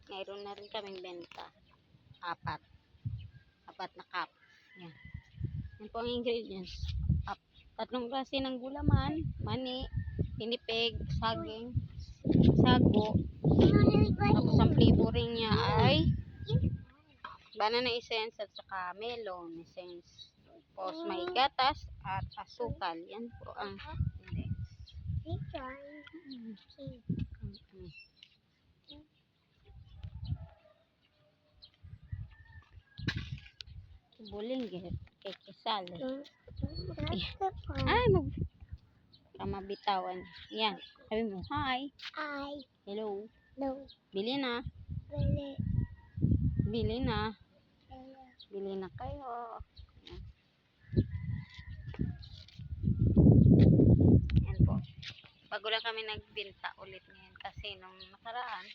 Mayroon na rin kaming benta. Apat na cup. Yan. Yan po ang ingredients. Tatlong klase ng gulaman, mani, pinipig, saging, sago. Tapos ang flavoring niya ay banana essence at saka melon essence. Tapos may gatas at asukal. Yan po ang bulinggit kay kisal. Ay, kamabitawan. Yan. Sabi mo, hi. Hi. Hello. No. Bili na. Bili. Bili na. Bili na kayo. Yan. Yan po. Bago lang kami nagbenta ulit ngayon kasi nung nakaraan